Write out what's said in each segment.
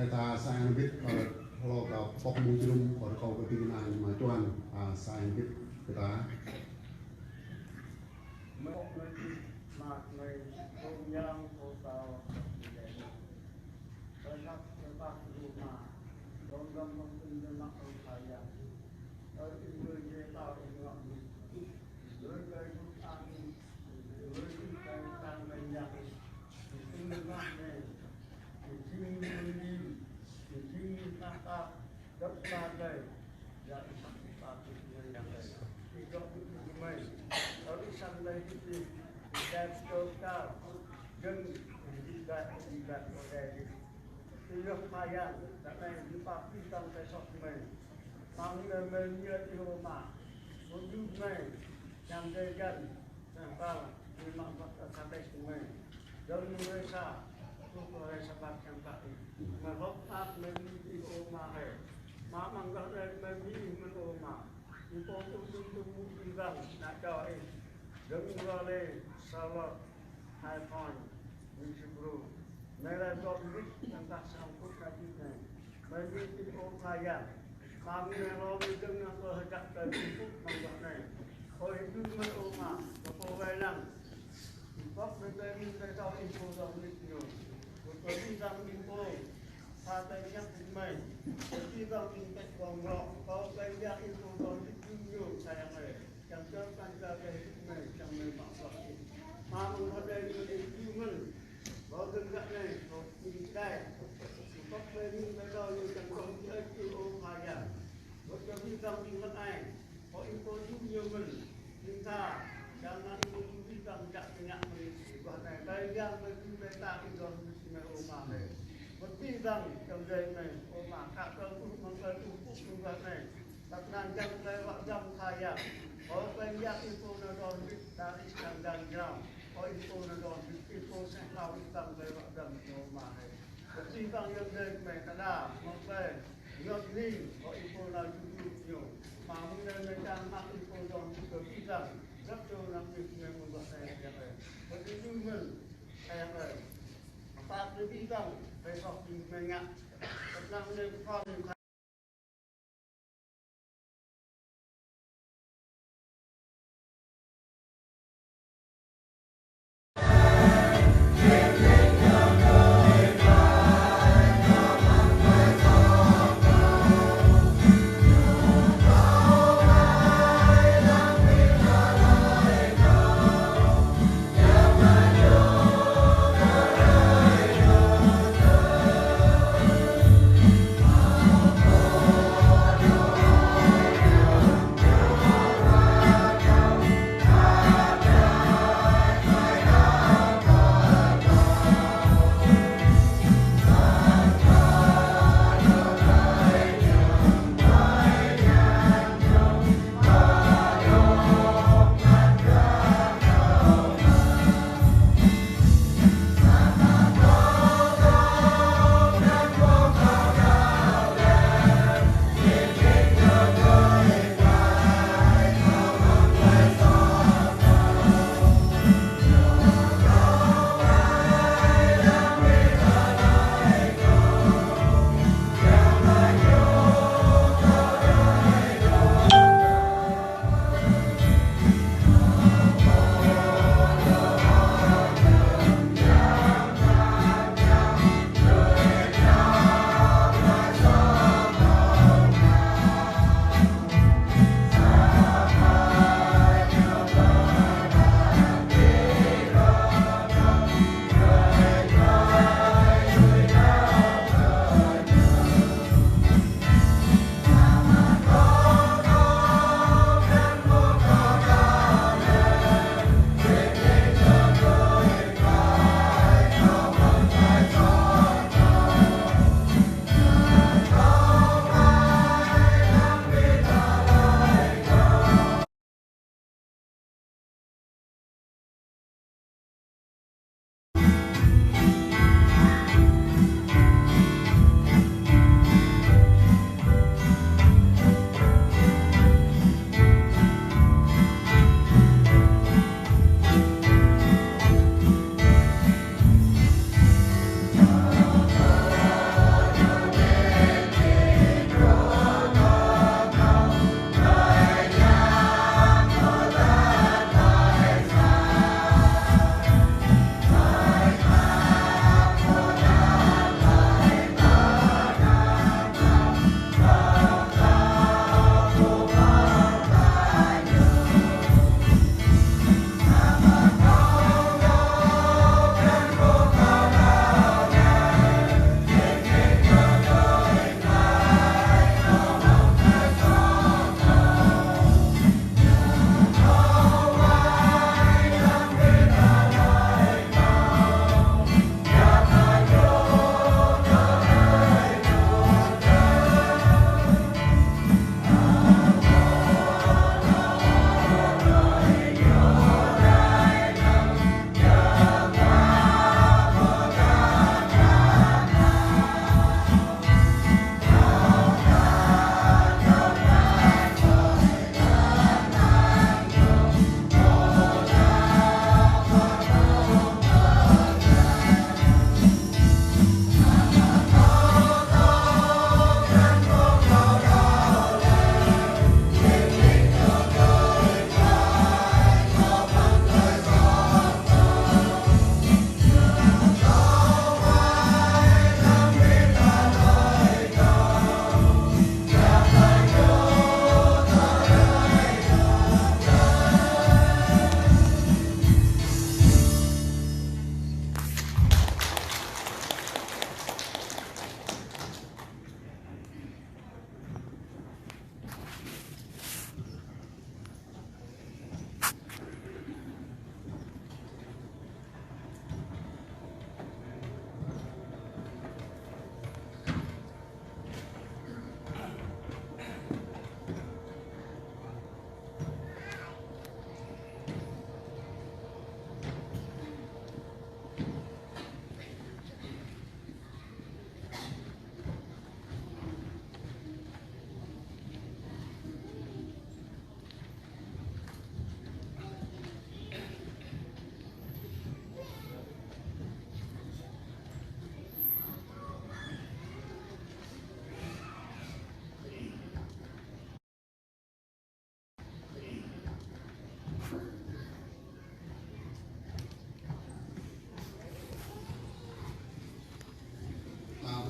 ta sang biết kalau kalau pok muncul kalau kau ketinggalan macuan sang biết kita yang kota banyak tempat rumah program pembinaan kaya Indonesia tahu enggak berbagai angin berbagai banyak ini mana ini kata berbagai dan satu yang tidak dimai tapi sampai itu dan total dân tidak oleh tidak payah karena dipastikan besok main panggil media di rumah wujud main yang degan sampai 5 sampai main dan mereka supaya sebab yang tadi merokat media di rumah mamang kalau media di rumah itu untuk bilang nak jauh dan oleh salah iPhone Bro, mereka jomblo tentang sangkut kajian, mereka itu kaya, kami melalui dengan kehendak dan ibu mengenai, oh itu merumah, kepawelan, sebab mereka tahu info dalam video, berbagi dalam info, katanya dimai, kita minta gombrok, kalau banyak info dalam video saya yang terkandung kehidupan yang memang sakit. Mamu ada di human, bahawa dekat ni, kita, sebab ini mereka yang kontak itu kaya, betul kita ingat ai, kalau itu human, kita jangan itu kita tak ingat mereka, bahkan yang mereka itu mesti rumah ni, betul kita kerja ni, rumah kakak tu mengkau bukan ni, tak nanjang lewat jam kaya. Kalau banyak itu nadon dari standar gram, kalau itu nadon itu selalu hitam lewat jam rumah. Ketimbang yang dari mereka dah, mungkin yang ni, kalau itu lagi dulu, mahu mereka nak itu don juga hitam, betul nanti yang membuat saya jaga. Begitu pun saya apa hitam besok mengat, tentang lepas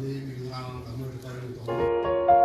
ini mình làm cảm ơn các bạn